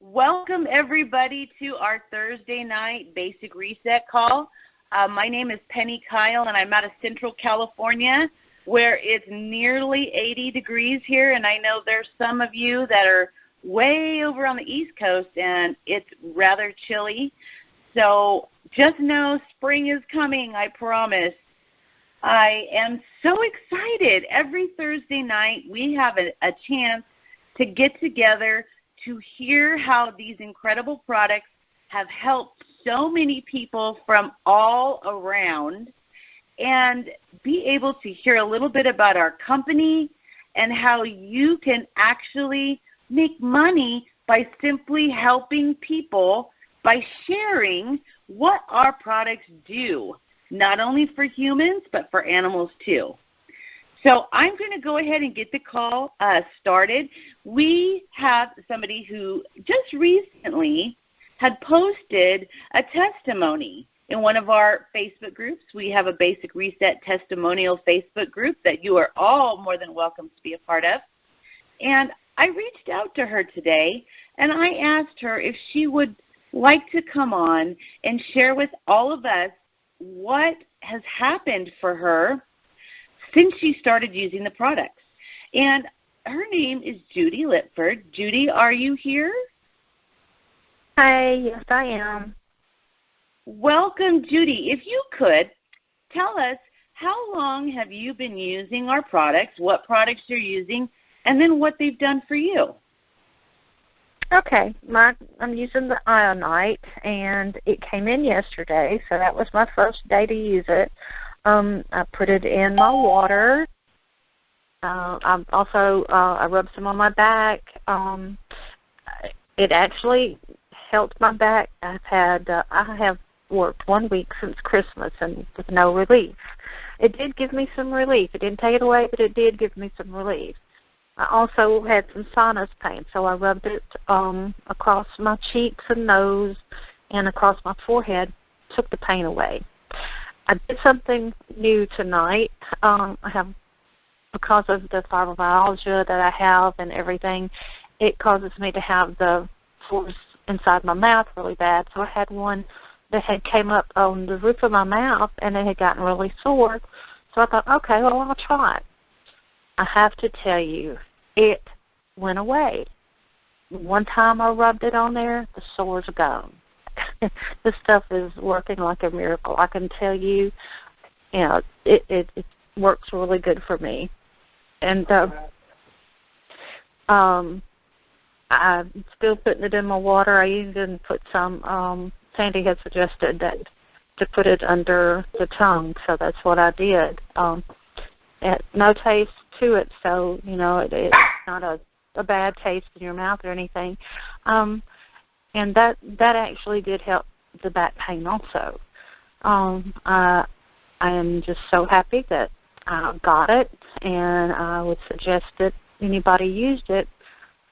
Welcome, everybody, to our Thursday night Basic Reset call. My name is Penny Kyle, and I'm out of Central California, where it's nearly 80 degrees here, and I know there's some of you that are way over on the East Coast, and it's rather chilly. So just know spring is coming, I promise. I am so excited. Every Thursday night we have a chance to get together to hear how these incredible products have helped so many people from all around, and be able to hear a little bit about our company and how you can actually make money by simply helping people by sharing what our products do, not only for humans but for animals too. So I'm going to go ahead and get the call started. We have somebody who just recently had posted a testimony in one of our Facebook groups. We have a Basic Reset testimonial Facebook group that you are all more than welcome to be a part of. And I reached out to her today, and I asked her if she would like to come on and share with all of us what has happened for her since she started using the products. And her name is Judy Lipford. Judy, are you here? Hi, yes I am. Welcome, Judy. If you could, tell us how long have you been using our products, what products you're using, and then what they've done for you. Okay, I'm using the Ionite, and it came in yesterday, so that was my first day to use it. I put it in my water. I rubbed some on my back. It actually helped my back. I have worked 1 week since Christmas and with no relief. It did give me some relief. It didn't take it away, but it did give me some relief. I also had some sinus pain, so I rubbed it across my cheeks and nose and across my forehead, took the pain away. I did something new tonight. Because of the fibromyalgia that I have and everything, it causes me to have the sores inside my mouth really bad. So I had one that had came up on the roof of my mouth, and it had gotten really sore. So I thought, okay, well, I'll try it. I have to tell you, it went away. One time I rubbed it on there, the sores are gone. This stuff is working like a miracle. I can tell you, it works really good for me. And I'm still putting it in my water. I even put some, Sandy had suggested that to put it under the tongue, so that's what I did. No taste to it, so, it's not a bad taste in your mouth or anything. And that actually did help the back pain also. I am just so happy that I got it, and I would suggest that anybody used it.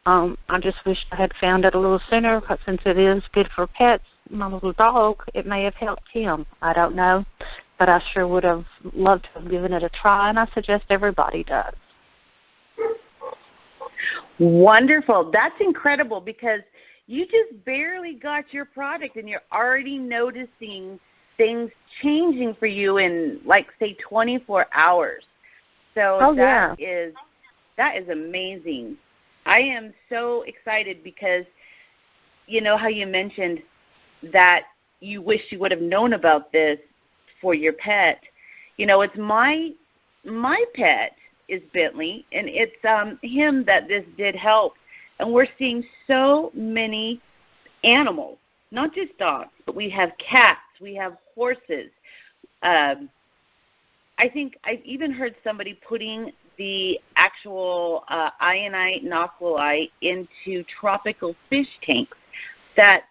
I just wish I had found it a little sooner, because since it is good for pets, my little dog, it may have helped him. I don't know, but I sure would have loved to have given it a try, and I suggest everybody does. Wonderful. That's incredible, because you just barely got your product and you're already noticing things changing for you in, say, 24 hours. So that is amazing. I am so excited because you know how you mentioned that you wish you would have known about this for your pet. It's my pet is Bentley, and it's him that this did help. And we're seeing so many animals, not just dogs, but we have cats, we have horses. I think I've even heard somebody putting the actual Ionite Noclolite into tropical fish tanks that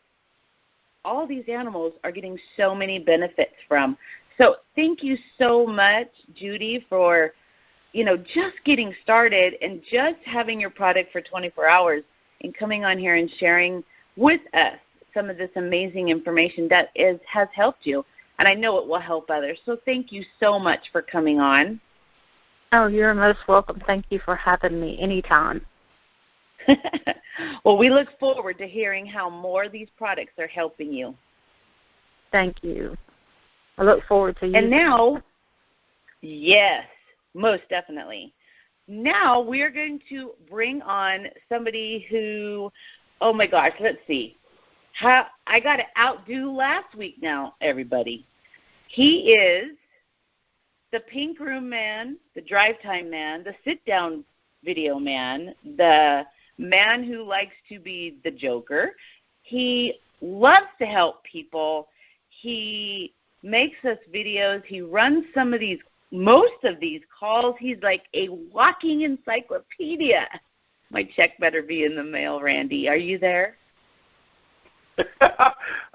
all these animals are getting so many benefits from. So thank you so much, Judy, for just getting started and just having your product for 24 hours and coming on here and sharing with us some of this amazing information that has helped you. And I know it will help others. So thank you so much for coming on. Oh, you're most welcome. Thank you for having me anytime. Well, we look forward to hearing how more of these products are helping you. Thank you. I look forward to you. And now, yes, most definitely. Now we're going to bring on somebody who, oh my gosh, let's see. I got to outdo last week now, everybody. He is the Pink Room Man, the Drive Time Man, the Sit-Down Video Man, the man who likes to be the Joker. He loves to help people. He makes us videos. He runs most of these calls. He's like a walking encyclopedia. My check better be in the mail, Randy. Are you there?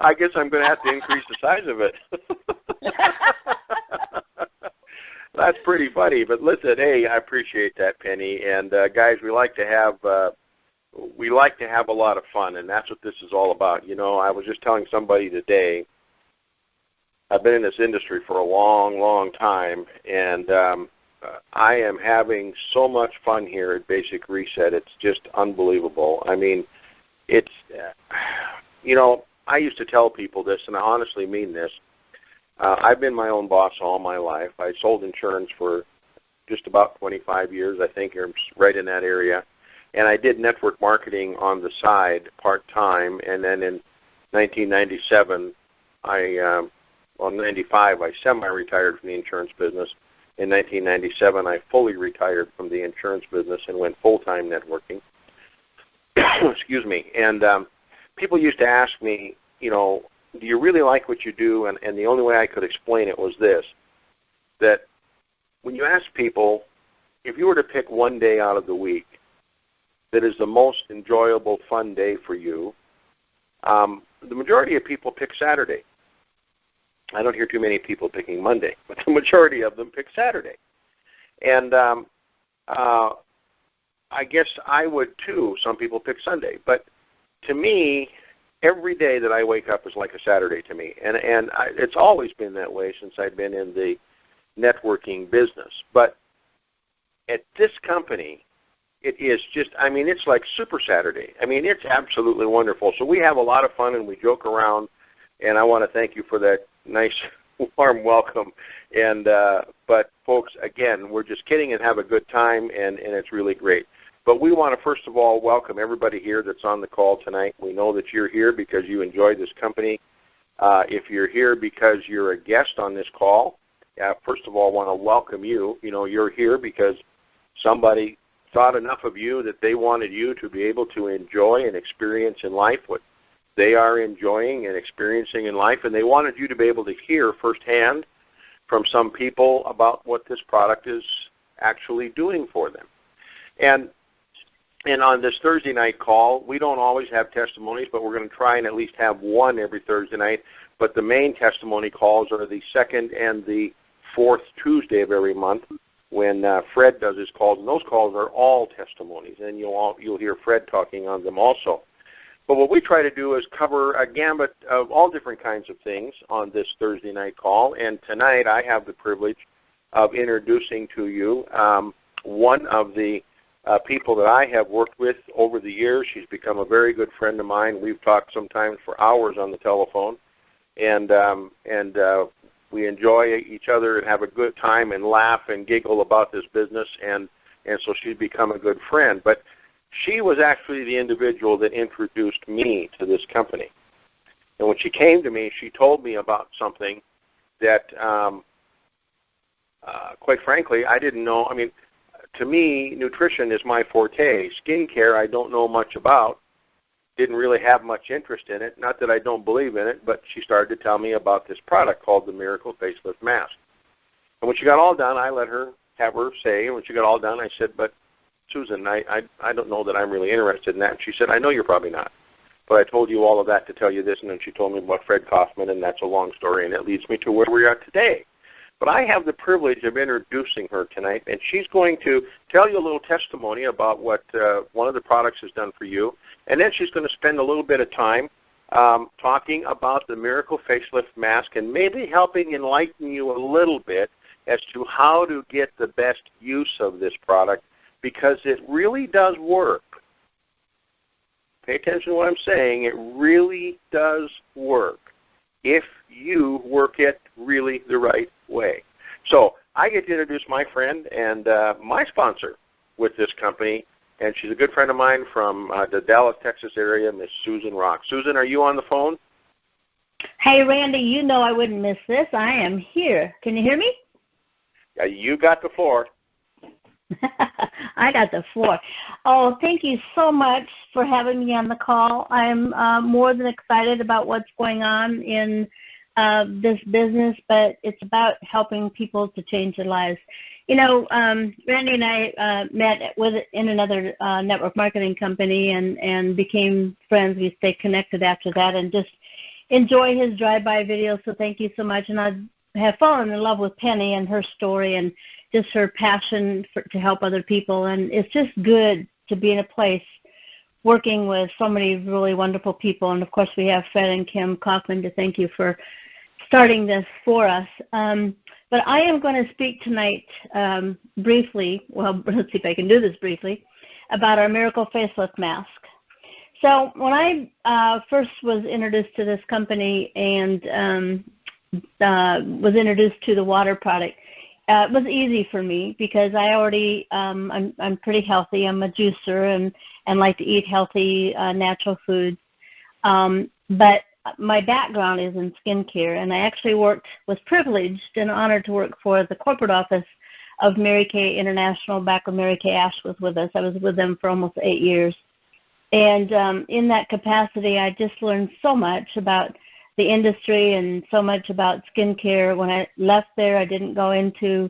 I guess I'm going to have to increase the size of it. That's pretty funny. But listen, hey, I appreciate that, Penny. And guys, we like to have a lot of fun, and that's what this is all about. You know, I was just telling somebody today, I've been in this industry for a long, long time, and I am having so much fun here at Basic Reset. It's just unbelievable. I mean, it's, you know, I used to tell people this, and I honestly mean this. I've been my own boss all my life. I sold insurance for just about 25 years, I think, or right in that area. And I did network marketing on the side part-time, and then in 1997, 95, I semi-retired from the insurance business. In 1997, I fully retired from the insurance business and went full-time networking. Excuse me. And people used to ask me, you know, do you really like what you do? And the only way I could explain it was this, that when you ask people, if you were to pick one day out of the week that is the most enjoyable, fun day for you, the majority of people pick Saturday. I don't hear too many people picking Monday, but the majority of them pick Saturday. And I guess I would too. Some people pick Sunday. But to me, every day that I wake up is like a Saturday to me. And it's always been that way since I've been in the networking business. But at this company, it is just, I mean, it's like Super Saturday. I mean, it's absolutely wonderful. So we have a lot of fun and we joke around. And I want to thank you for that nice, warm welcome. And but folks, again, we're just kidding and have a good time, and it's really great. But we want to first of all welcome everybody here that's on the call tonight. We know that you're here because you enjoy this company. If you're here because you're a guest on this call, first of all, I want to welcome you. You know, you're here because somebody thought enough of you that they wanted you to be able to enjoy and experience in life what they are enjoying and experiencing in life, and they wanted you to be able to hear firsthand from some people about what this product is actually doing for them. And on this Thursday night call, we don't always have testimonies, but we're going to try and at least have one every Thursday night. But the main testimony calls are the second and the fourth Tuesday of every month when Fred does his calls, and those calls are all testimonies, and you'll hear Fred talking on them also. But what we try to do is cover a gamut of all different kinds of things on this Thursday night call. And tonight I have the privilege of introducing to you one of the people that I have worked with over the years. She's become a very good friend of mine. We've talked sometimes for hours on the telephone. And we enjoy each other and have a good time and laugh and giggle about this business. And so she's become a good friend. But she was actually the individual that introduced me to this company. And when she came to me, she told me about something that, quite frankly, I didn't know. I mean, to me, nutrition is my forte. Skincare, I don't know much about. Didn't really have much interest in it. Not that I don't believe in it, but she started to tell me about this product called the Miracle Facelift Mask. And when she got all done, I let her have her say. And when she got all done, I said, but Susan, I don't know that I'm really interested in that. And she said, I know you're probably not. But I told you all of that to tell you this, and then she told me about Fred Kaufman, and that's a long story, and it leads me to where we are today. But I have the privilege of introducing her tonight, and she's going to tell you a little testimony about what one of the products has done for you, and then she's going to spend a little bit of time talking about the Miracle Facelift Mask and maybe helping enlighten you a little bit as to how to get the best use of this product, because it really does work pay attention to what I'm saying, it really does work if you work it really the right way. So I get to introduce my friend and my sponsor with this company, and she's a good friend of mine from the Dallas, Texas area, Miss Susan Rock. Susan, are you on the phone? Hey, Randy, you know I wouldn't miss this. I am here. Can you hear me? Yeah, you got the floor. I got the floor. Oh, thank you so much for having me on the call. I'm more than excited about what's going on in this business, but it's about helping people to change their lives. You know, Randy and I met in another network marketing company and became friends. We stayed connected after that and just enjoy his drive-by videos, so thank you so much. And I have fallen in love with Penny and her story and just her passion to help other people. And it's just good to be in a place working with so many really wonderful people. And, of course, we have Fred and Kim Kaufman to thank you for starting this for us. But I am going to speak tonight briefly, well, let's see if I can do this briefly, about our Miracle Facelift Mask. So when I first was introduced to this company and was introduced to the water product, it was easy for me because I already, I'm pretty healthy. I'm a juicer and like to eat healthy, natural foods. But my background is in skincare, and I actually was privileged and honored to work for the corporate office of Mary Kay International back when Mary Kay Ash was with us. I was with them for almost 8 years. And in that capacity, I just learned so much about the industry and so much about skincare. When I left there, I didn't go into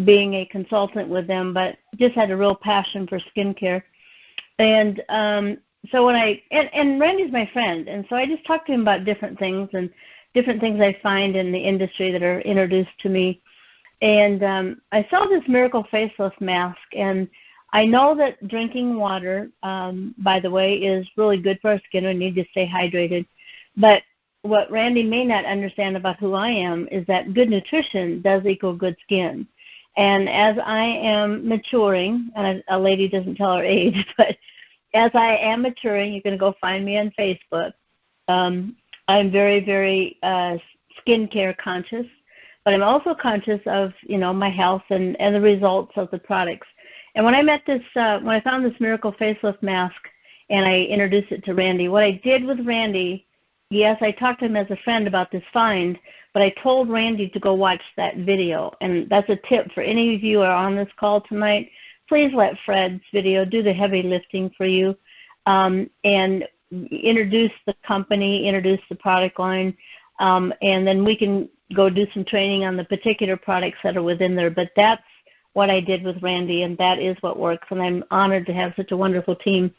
being a consultant with them, but just had a real passion for skincare. And so when and Randy's my friend, and so I just talked to him about different things and different things I find in the industry that are introduced to me. And I saw this Miracle Facelift Mask, and I know that drinking water, by the way, is really good for our skin. We need to stay hydrated. But what Randy may not understand about who I am is that good nutrition does equal good skin. And as I am maturing, and a lady doesn't tell her age, but as I am maturing, you're going to go find me on Facebook. I'm very, very skincare conscious, but I'm also conscious of, my health and the results of the products. And when I met this, when I found this Miracle Facelift Mask and I introduced it to Randy, what I did with Randy, yes, I talked to him as a friend about this find, but I told Randy to go watch that video. And that's a tip for any of you who are on this call tonight. Please let Fred's video do the heavy lifting for you and introduce the company, introduce the product line, and then we can go do some training on the particular products that are within there. But that's what I did with Randy, and that is what works, and I'm honored to have such a wonderful team.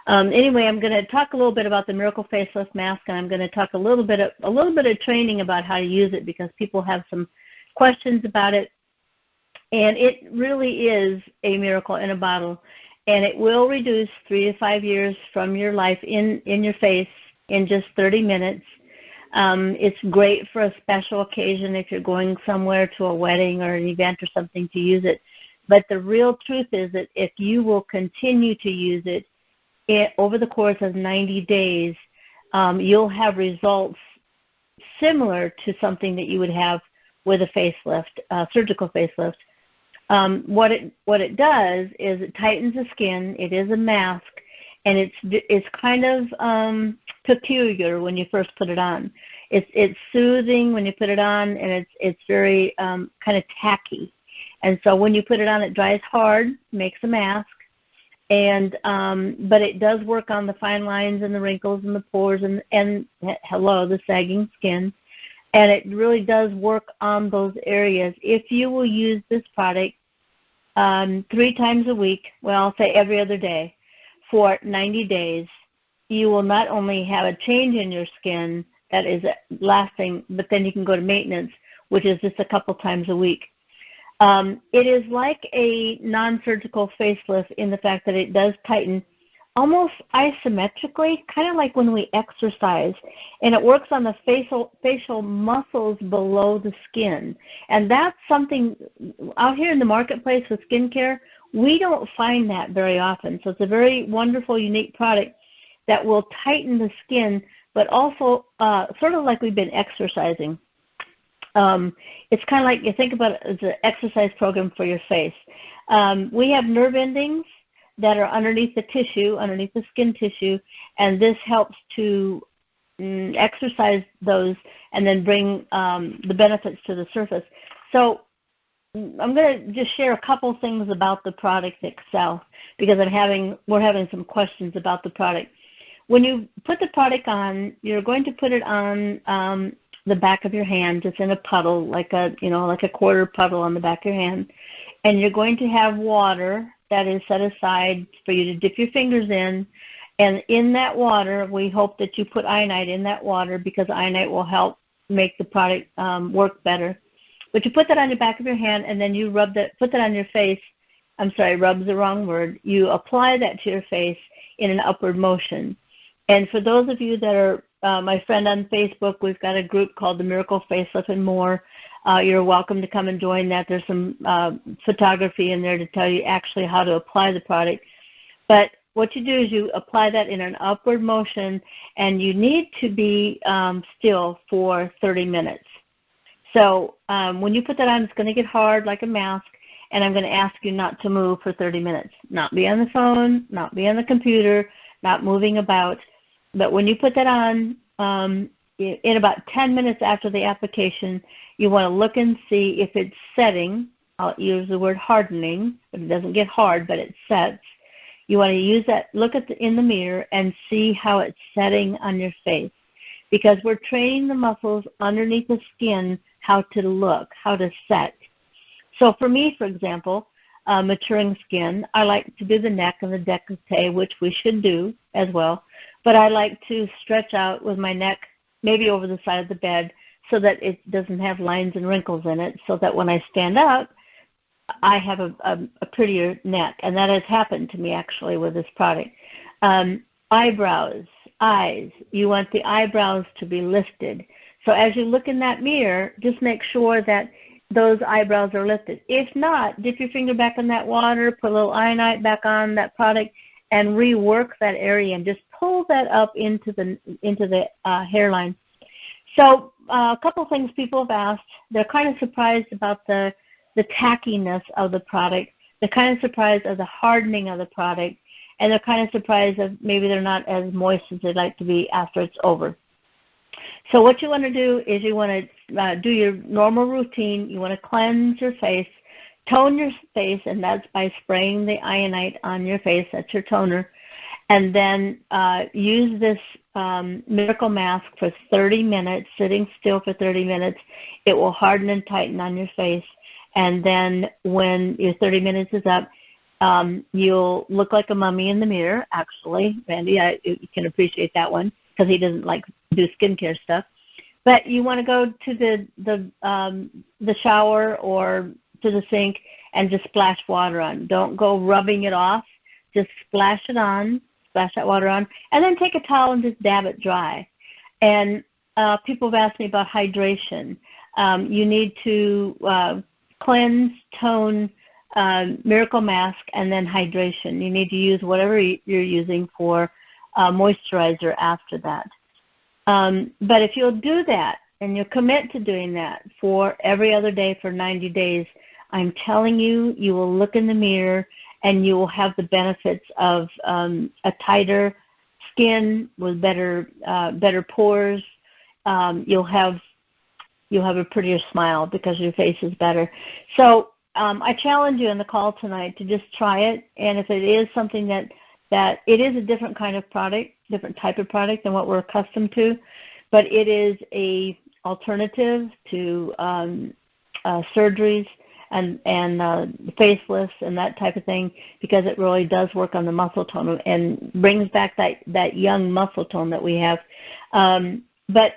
Anyway, I'm going to talk a little bit about the Miracle Facelift Mask, and I'm going to talk a little bit of training about how to use it because people have some questions about it. And it really is a miracle in a bottle, and it will reduce 3 to 5 years from your life in your face in just 30 minutes. It's great for a special occasion if you're going somewhere to a wedding or an event or something to use it. But the real truth is that if you will continue to use it over the course of 90 days, you'll have results similar to something that you would have with a facelift, surgical facelift. What it does is it tightens the skin. It is a mask, and it's kind of peculiar when you first put it on. It's soothing when you put it on, and it's very kind of tacky. And so when you put it on, it dries hard, makes a mask, and but it does work on the fine lines and the wrinkles and the pores and the sagging skin. And it really does work on those areas. If you will use this product 3 times a week, well, I'll say every other day, for 90 days, you will not only have a change in your skin that is lasting, but then you can go to maintenance, which is just a couple times a week. It is like a non-surgical facelift in the fact that it does tighten almost isometrically, kind of like when we exercise, and it works on the facial muscles below the skin. And that's something out here in the marketplace with skincare, We don't find that very often. So it's a very wonderful, unique product that will tighten the skin, but also sort of like we've been exercising. It's kind of like you think about it as an exercise program for your face. We have nerve endings that are underneath the tissue, underneath the skin tissue, and this helps to exercise those and then bring the benefits to the surface. So I'm going to just share a couple things about the product itself because we're having some questions about the product. When you put the product on, you're going to put it on the back of your hand, just in a puddle, like a quarter puddle on the back of your hand, and you're going to have water that is set aside for you to dip your fingers in. And in that water, we hope that you put iodine in that water because iodine will help make the product work better. But you put that on the back of your hand, and then you put that on your face. I'm sorry, rub's the wrong word. You apply that to your face in an upward motion. And for those of you that are my friend on Facebook, we've got a group called the Miracle Facelift and More. You're welcome to come and join that. There's some photography in there to tell you actually how to apply the product. But what you do is you apply that in an upward motion, and you need to be still for 30 minutes. So when you put that on, it's going to get hard like a mask, and I'm going to ask you not to move for 30 minutes. Not be on the phone, not be on the computer, not moving about. But when you put that on, in about 10 minutes after the application, you want to look and see if it's setting. I'll use the word hardening, but it doesn't get hard, but it sets. You want to use that, look in the mirror and see how it's setting on your face, because we're training the muscles underneath the skin how to look, how to set. So for me, for example, maturing skin, I like to do the neck and the décolleté, which we should do as well, but I like to stretch out with my neck maybe over the side of the bed so that it doesn't have lines and wrinkles in it, so that when I stand up, I have a prettier neck, and that has happened to me actually with this product. Eyebrows, eyes, you want the eyebrows to be lifted. So as you look in that mirror, just make sure that those eyebrows are lifted. If not, dip your finger back in that water, put a little iodine back on that product, and rework that area and just pull that up into the hairline. So a couple of things people have asked. They're kind of surprised about the tackiness of the product. They're kind of surprised of the hardening of the product, and they're kind of surprised that maybe they're not as moist as they'd like to be after it's over. So what you want to do is you want to do your normal routine. You want to cleanse your face, tone your face, and that's by spraying the Ionite on your face. That's your toner. And then use this Miracle Mask for 30 minutes, sitting still for 30 minutes. It will harden and tighten on your face. And then when your 30 minutes is up, you'll look like a mummy in the mirror, actually. Randy, you can appreciate that one because he doesn't like do skincare stuff. But you want to go to the shower or to the sink and just splash water on. Don't go rubbing it off. Just splash it on, splash that water on, and then take a towel and just dab it dry. And people have asked me about hydration. You need to cleanse, tone, Miracle Mask, and then hydration. You need to use whatever you're using for moisturizer after that. But if you'll do that and you'll commit to doing that for every other day for 90 days, I'm telling you, you will look in the mirror and you will have the benefits of a tighter skin with better pores. You'll have a prettier smile because your face is better. So I challenge you in the call tonight to just try it. And if it is something that it is a different kind of product, different type of product than what we're accustomed to, but it is a alternative to surgeries and facelifts and that type of thing, because it really does work on the muscle tone and brings back that young muscle tone that we have. But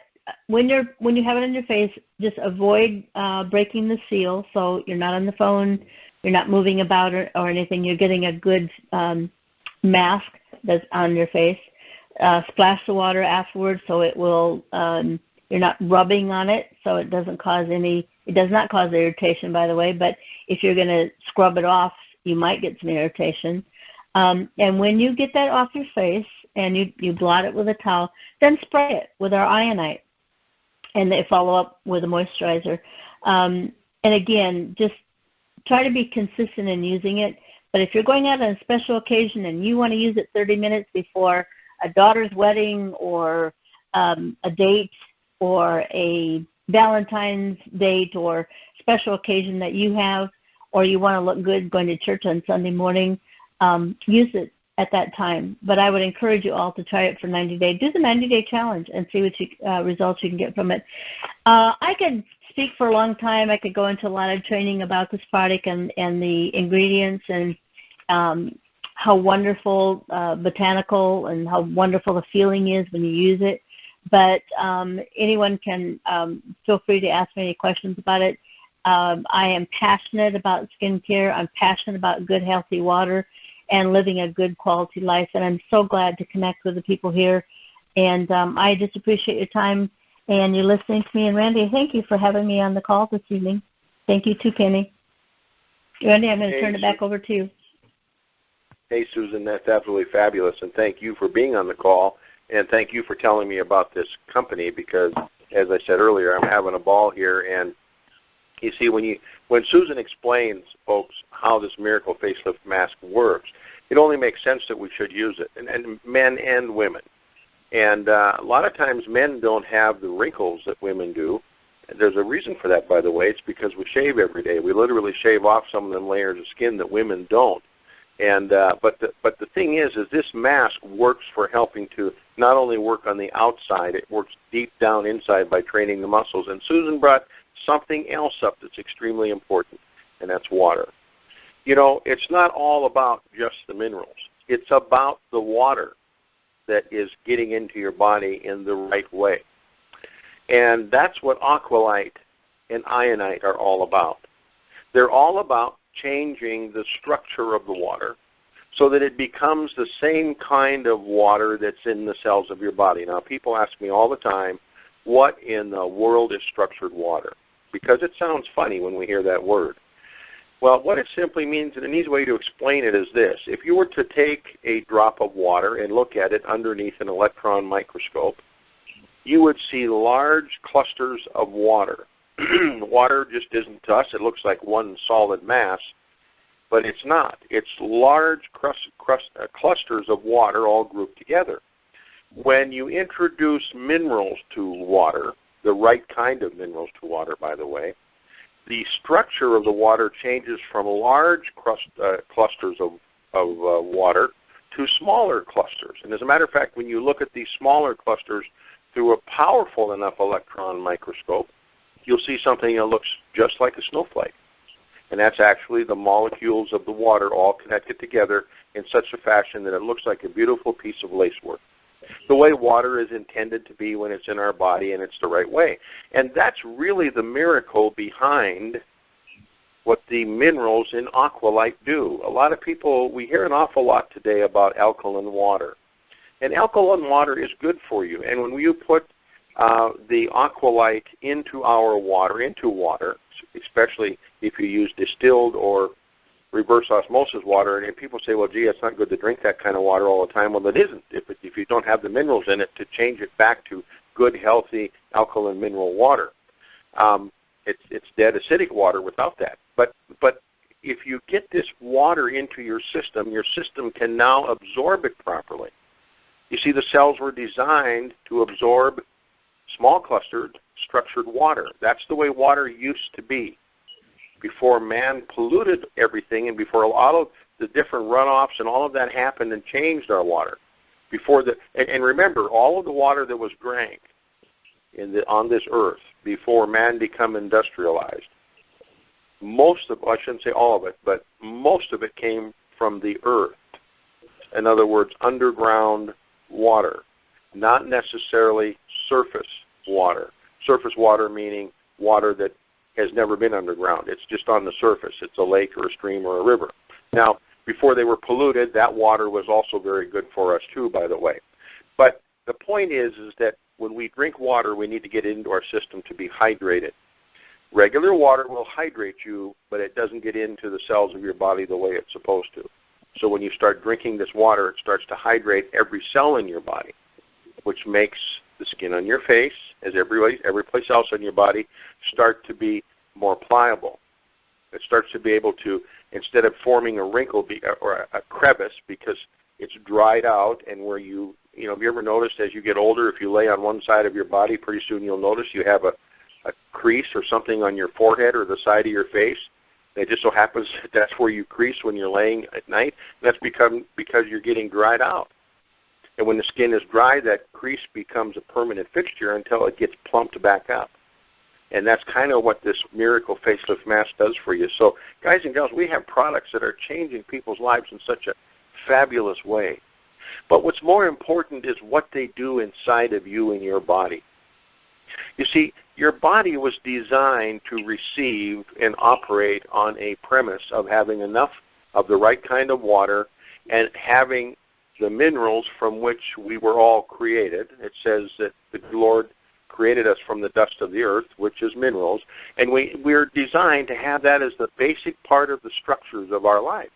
when you have it on your face, just avoid breaking the seal. So you're not on the phone, you're not moving about or anything. You're getting a good mask that's on your face. Splash the water afterwards, so it will. You're not rubbing on it, so it doesn't cause any. It does not cause irritation, by the way. But if you're going to scrub it off you might get some irritation. And when you get that off your face and you blot it with a towel, then spray it with our Ionite. And they follow up with a moisturizer. And again, just try to be consistent in using it. But if you're going out on a special occasion and you want to use it 30 minutes before a daughter's wedding or a date or a Valentine's date or special occasion that you have, or you want to look good going to church on Sunday morning, use it at that time. But I would encourage you all to try it for 90 days. Do the 90-day challenge and see what results you can get from it. I could speak for a long time. I could go into a lot of training about this product and the ingredients and how wonderful botanical and how wonderful the feeling is when you use it. But anyone can feel free to ask me any questions about it. I am passionate about skincare. I'm passionate about good, healthy water and living a good quality life. And I'm so glad to connect with the people here. And I just appreciate your time and you listening to me. And Randy, thank you for having me on the call this evening. Thank you too, Penny. Randy, I'm going to turn it back over to you. Hey, Susan, that's absolutely fabulous. And thank you for being on the call. And thank you for telling me about this company because, as I said earlier, I'm having a ball here. And you see, when Susan explains, folks, how this Miracle Facelift Mask works, it only makes sense that we should use it, and men and women. And a lot of times men don't have the wrinkles that women do. There's a reason for that, by the way. It's because we shave every day. We literally shave off some of them layers of skin that women don't. And but the thing is this mask works for helping to not only work on the outside, it works deep down inside by training the muscles. And Susan brought something else up that's extremely important, and that's water. You know, it's not all about just the minerals. It's about the water that is getting into your body in the right way. And that's what Aqualyte and Ionite are all about. They're all about changing the structure of the water so that it becomes the same kind of water that's in the cells of your body. Now, people ask me all the time, what in the world is structured water? Because it sounds funny when we hear that word. Well, what it simply means, and an easy way to explain it is this. If you were to take a drop of water and look at it underneath an electron microscope, you would see large clusters of water. Water just isn't to us. It looks like one solid mass, but it's not. It's large clusters of water all grouped together. When you introduce minerals to water, the right kind of minerals to water, by the way, the structure of the water changes from large clusters of water to smaller clusters. And as a matter of fact, when you look at these smaller clusters through a powerful enough electron microscope, you'll see something that looks just like a snowflake. And that's actually the molecules of the water all connected together in such a fashion that it looks like a beautiful piece of lacework. The way water is intended to be when it's in our body, and it's the right way. And that's really the miracle behind what the minerals in Aqualyte do. A lot of people, we hear an awful lot today about alkaline water. And alkaline water is good for you. And when you put the Aqualyte into water, especially if you use distilled or reverse osmosis water, and people say, well, gee, it's not good to drink that kind of water all the time. Well, it isn't if you don't have the minerals in it to change it back to good, healthy, alkaline mineral water. It's dead acidic water without that. But if you get this water into your system can now absorb it properly. You see, the cells were designed to absorb small clustered, structured water. That's the way water used to be before man polluted everything and before a lot of the different runoffs and all of that happened and changed our water. And remember, all of the water that was drank on this earth before man became industrialized, I shouldn't say all of it, but most of it came from the earth. In other words, underground water, not necessarily surface water. Surface water meaning water that has never been underground. It's just on the surface. It's a lake or a stream or a river. Now, before they were polluted, that water was also very good for us too, by the way. But the point is that when we drink water, we need to get it into our system to be hydrated. Regular water will hydrate you, but it doesn't get into the cells of your body the way it's supposed to. So when you start drinking this water, it starts to hydrate every cell in your body, which makes the skin on your face, as every place else on your body, start to be more pliable. It starts to be able to, instead of forming a wrinkle or a crevice because it's dried out, and where have you ever noticed as you get older, if you lay on one side of your body, pretty soon you'll notice you have a crease or something on your forehead or the side of your face. And it just so happens that's where you crease when you're laying at night. That's because you're getting dried out. And when the skin is dry, that crease becomes a permanent fixture until it gets plumped back up. And that's kind of what this Miracle Facelift Mask does for you. So, guys and gals, we have products that are changing people's lives in such a fabulous way. But what's more important is what they do inside of you and your body. You see, your body was designed to receive and operate on a premise of having enough of the right kind of water and having the minerals from which we were all created. It says that the Lord created us from the dust of the earth, which is minerals, and we're designed to have that as the basic part of the structures of our life.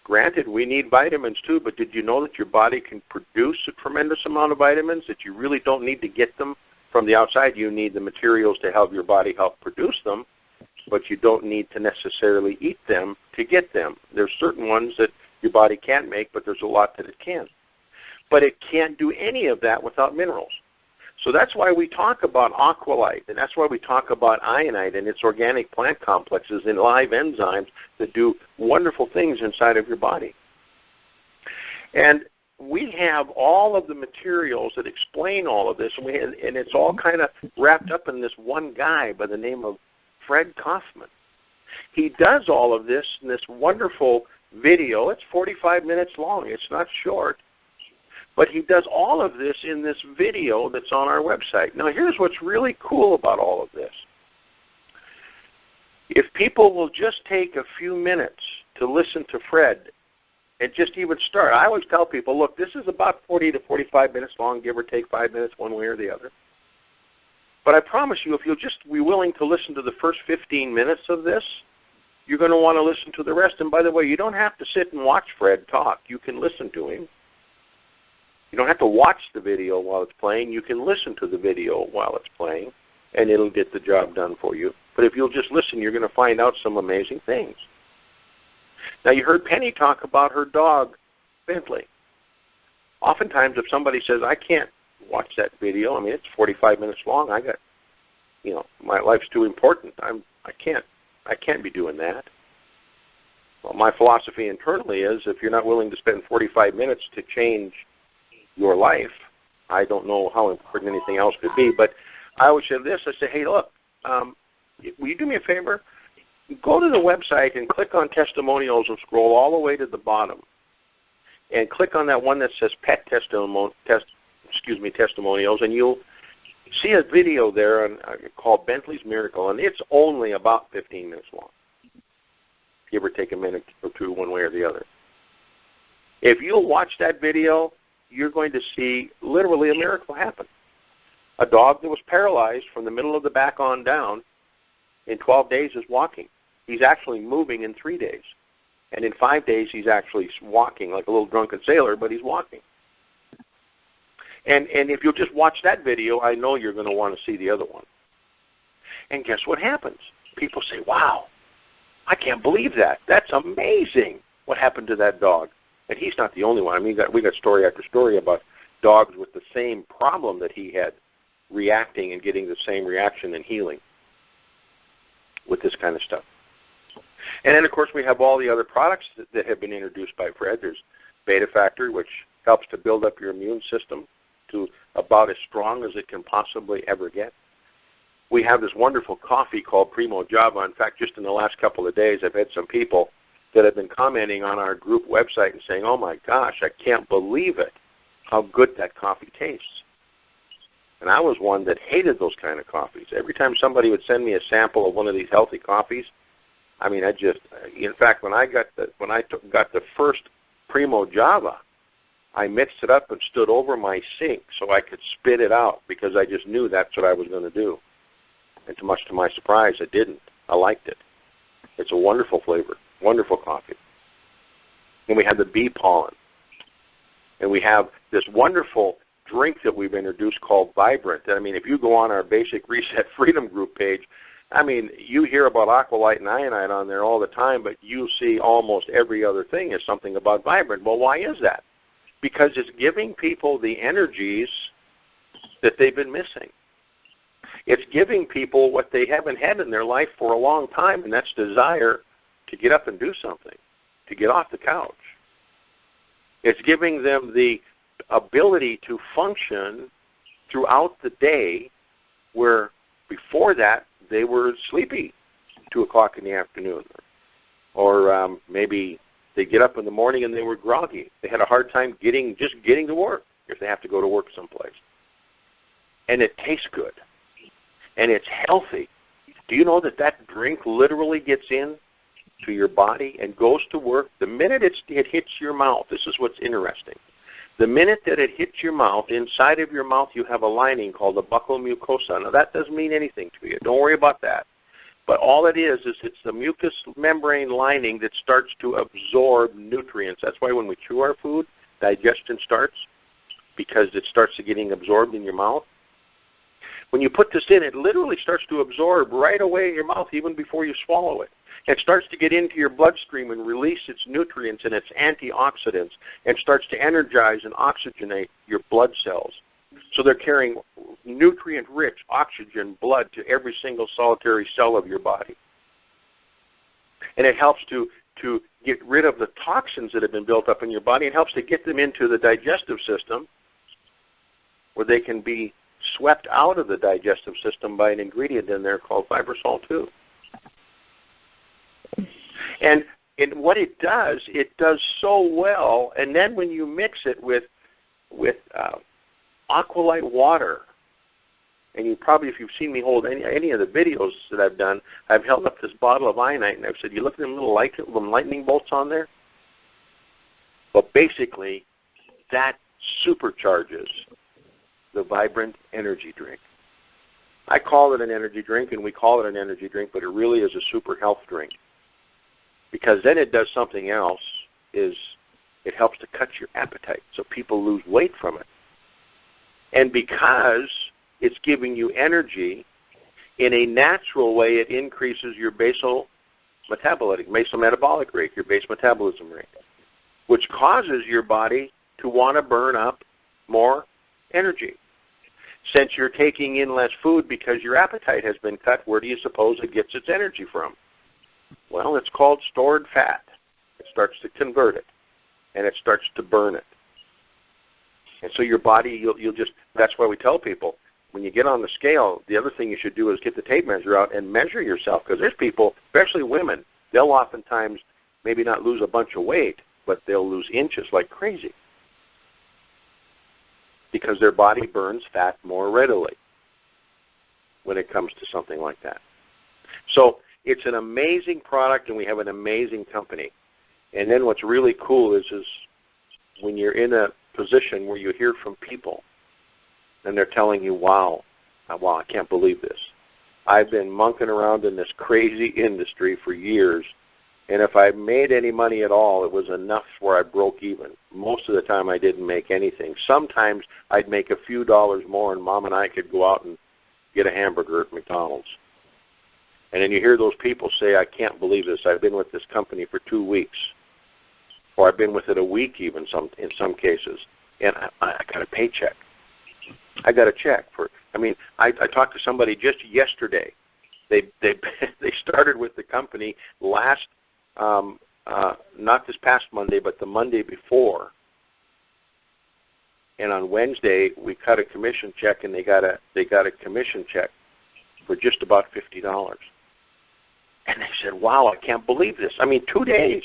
Granted, we need vitamins too, but did you know that your body can produce a tremendous amount of vitamins, that you really don't need to get them from the outside? You need the materials to help your body help produce them, but you don't need to necessarily eat them to get them. There's certain ones that your body can't make, but there's a lot that it can. But it can't do any of that without minerals. So that's why we talk about Aqualite, and that's why we talk about Ionite and its organic plant complexes and live enzymes that do wonderful things inside of your body. And we have all of the materials that explain all of this, and it's all kind of wrapped up in this one guy by the name of Fred Kaufman. He does all of this in this wonderful video. It's 45 minutes long. It's not short. But he does all of this in this video that's on our website. Now, here's what's really cool about all of this. If people will just take a few minutes to listen to Fred and just even start, I always tell people, look, this is about 40 to 45 minutes long, give or take 5 minutes one way or the other. But I promise you, if you'll just be willing to listen to the first 15 minutes of this, you're going to want to listen to the rest. And by the way, you don't have to sit and watch Fred talk. You can listen to him. You don't have to watch the video while it's playing. You can listen to the video while it's playing, and it'll get the job done for you. But if you'll just listen, you're going to find out some amazing things. Now, you heard Penny talk about her dog, Bentley. Oftentimes, if somebody says, I can't watch that video, I mean, it's 45 minutes long. My life's too important. I can't be doing that. Well, my philosophy internally is if you're not willing to spend 45 minutes to change your life, I don't know how important anything else could be. But I always say this. I say, hey, look, will you do me a favor? Go to the website and click on testimonials and scroll all the way to the bottom. And click on that one that says pet testimonials, and you'll see a video there called Bentley's Miracle, and it's only about 15 minutes long. Give or take a minute or two one way or the other. If you'll watch that video, you're going to see literally a miracle happen. A dog that was paralyzed from the middle of the back on down in 12 days is walking. He's actually moving in 3 days. And in 5 days, he's actually walking like a little drunken sailor, but he's walking. And if you'll just watch that video, I know you're going to want to see the other one. And guess what happens? People say, wow, I can't believe that. That's amazing. What happened to that dog? And he's not the only one. I mean, we got story after story about dogs with the same problem that he had, reacting and getting the same reaction and healing with this kind of stuff. And then, of course, we have all the other products that have been introduced by Fred. There's Beta Factor, which helps to build up your immune system to about as strong as it can possibly ever get. We have this wonderful coffee called Primo Java. In fact, just in the last couple of days, I've had some people that have been commenting on our group website and saying, oh, my gosh, I can't believe it, how good that coffee tastes. And I was one that hated those kind of coffees. Every time somebody would send me a sample of one of these healthy coffees, I mean, in fact, when I got the first Primo Java, I mixed it up and stood over my sink so I could spit it out because I just knew that's what I was going to do. And much to my surprise, I didn't. I liked it. It's a wonderful flavor, wonderful coffee. And we have the bee pollen. And we have this wonderful drink that we've introduced called Vibrant. I mean, if you go on our Basic Reset Freedom Group page, I mean, you hear about Aqualyte and Ionite on there all the time, but you see almost every other thing is something about Vibrant. Well, why is that? Because it's giving people the energies that they've been missing. It's giving people what they haven't had in their life for a long time, and that's desire to get up and do something, to get off the couch. It's giving them the ability to function throughout the day where before that they were sleepy 2 o'clock in the afternoon. Or maybe they get up in the morning and they were groggy. They had a hard time getting to work if they have to go to work someplace. And it tastes good. And it's healthy. Do you know that drink literally gets in to your body and goes to work the minute it hits your mouth? This is what's interesting. The minute that it hits your mouth, inside of your mouth you have a lining called the buccal mucosa. Now that doesn't mean anything to you. Don't worry about that. But all it is it's the mucous membrane lining that starts to absorb nutrients. That's why when we chew our food, digestion starts, because it starts to getting absorbed in your mouth. When you put this in, it literally starts to absorb right away in your mouth even before you swallow it. It starts to get into your bloodstream and release its nutrients and its antioxidants and starts to energize and oxygenate your blood cells. So they're carrying nutrient-rich oxygen blood to every single solitary cell of your body. And it helps to get rid of the toxins that have been built up in your body. It helps to get them into the digestive system where they can be swept out of the digestive system by an ingredient in there called Fibersol-2. And what it does so well, and then when you mix it with Aqualyte water, and you probably, if you've seen me hold any of the videos that I've done, I've held up this bottle of Ionite and I've said, you look at them little lightning bolts on there? But basically, that supercharges the Vibrant energy drink. I call it an energy drink, and we call it an energy drink, but it really is a super health drink. Because then it does something else, is it helps to cut your appetite so people lose weight from it. And because it's giving you energy, in a natural way it increases your basal metabolic rate, your base metabolism rate, which causes your body to want to burn up more energy. Since you're taking in less food because your appetite has been cut, where do you suppose it gets its energy from? Well, it's called stored fat. It starts to convert it, and it starts to burn it. And so your body, you'll just, that's why we tell people, when you get on the scale, the other thing you should do is get the tape measure out and measure yourself, because there's people, especially women, they'll oftentimes maybe not lose a bunch of weight, but they'll lose inches like crazy because their body burns fat more readily when it comes to something like that. So it's an amazing product, and we have an amazing company. And then what's really cool is when you're in a position where you hear from people, and they're telling you, wow, I can't believe this. I've been monkeying around in this crazy industry for years, and if I made any money at all, it was enough where I broke even. Most of the time I didn't make anything. Sometimes I'd make a few dollars more, and Mom and I could go out and get a hamburger at McDonald's. And then you hear those people say, I can't believe this. I've been with this company for 2 weeks. Or I've been with it a week even in some cases. And I got a paycheck. I got a check for, I talked to somebody just yesterday. They started with the company last, not this past Monday, but the Monday before. And on Wednesday, we cut a commission check, and they got a commission check for just about $50. And they said, wow, I can't believe this. 2 days.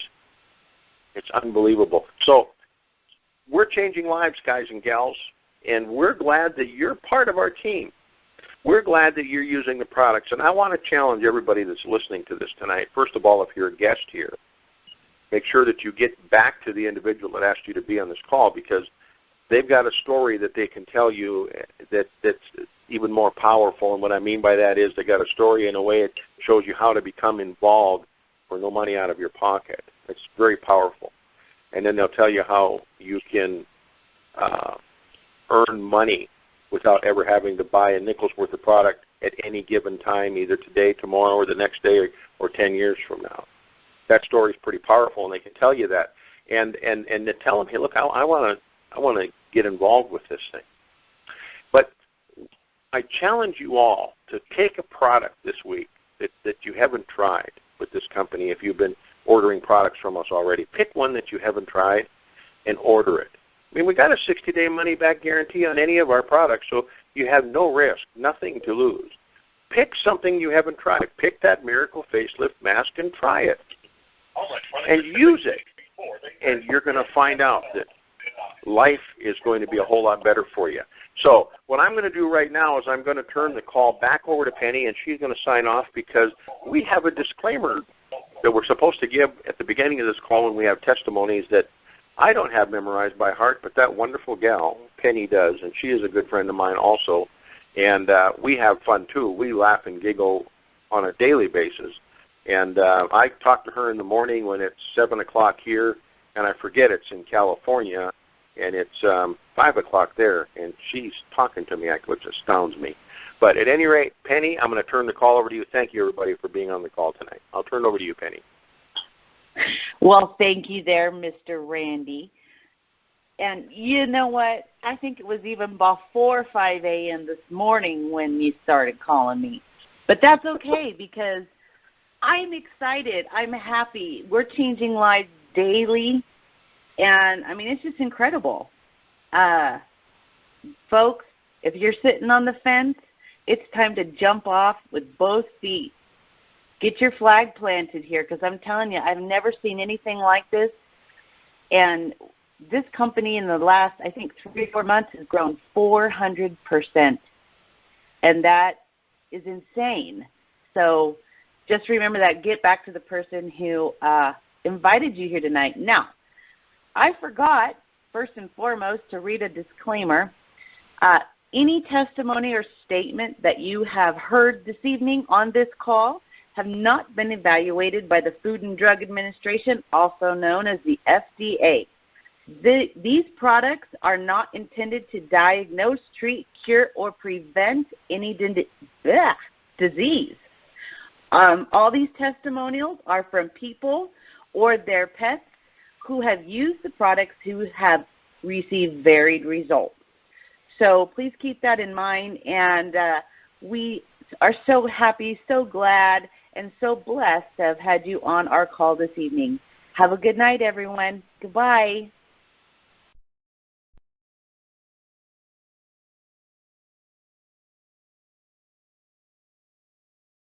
It's unbelievable. So we're changing lives, guys and gals, and we're glad that you're part of our team. We're glad that you're using the products. And I want to challenge everybody that's listening to this tonight. First of all, if you're a guest here, make sure that you get back to the individual that asked you to be on this call, because they've got a story that they can tell you that's even more powerful. And what I mean by that is they got a story in a way it shows you how to become involved for no money out of your pocket. It's very powerful. And then they'll tell you how you can earn money without ever having to buy a nickel's worth of product at any given time, either today, tomorrow, or the next day, or 10 years from now. That story is pretty powerful, and they can tell you that. And to tell them, hey, look, I want to get involved with this thing. But I challenge you all to take a product this week that you haven't tried with this company. If you've been ordering products from us already, pick one that you haven't tried and order it. I mean, we got a 60-day money-back guarantee on any of our products, so you have no risk, nothing to lose. Pick something you haven't tried. Pick that Miracle Facelift Mask and try it. And use it. And you're going to find out that life is going to be a whole lot better for you. So what I'm going to do right now is I'm going to turn the call back over to Penny, and she's going to sign off because we have a disclaimer that we're supposed to give at the beginning of this call when we have testimonies that I don't have memorized by heart, but that wonderful gal, Penny, does, and she is a good friend of mine also. And we have fun, too. We laugh and giggle on a daily basis. And I talk to her in the morning when it's 7 o'clock here, and I forget it's in California, and it's 5 o'clock there, and she's talking to me, which astounds me. But at any rate, Penny, I'm going to turn the call over to you. Thank you, everybody, for being on the call tonight. I'll turn it over to you, Penny. Well, thank you there, Mr. Randy. And you know what? I think it was even before 5 a.m. this morning when you started calling me. But that's okay because I'm excited. I'm happy. We're changing lives daily. And, I mean, it's just incredible. Folks, if you're sitting on the fence, it's time to jump off with both feet. Get your flag planted here because I'm telling you, I've never seen anything like this. And this company in the last, I think, 3 or 4 months has grown 400%. And that is insane. So just remember that. Get back to the person who invited you here tonight. Now, I forgot, first and foremost, to read a disclaimer. Any testimony or statement that you have heard this evening on this call have not been evaluated by the Food and Drug Administration, also known as the FDA. These products are not intended to diagnose, treat, cure, or prevent any disease. All these testimonials are from people or their pets who have used the products who have received varied results. So please keep that in mind, and we are so happy, so glad, and so blessed to have had you on our call this evening. Have a good night, everyone. Goodbye.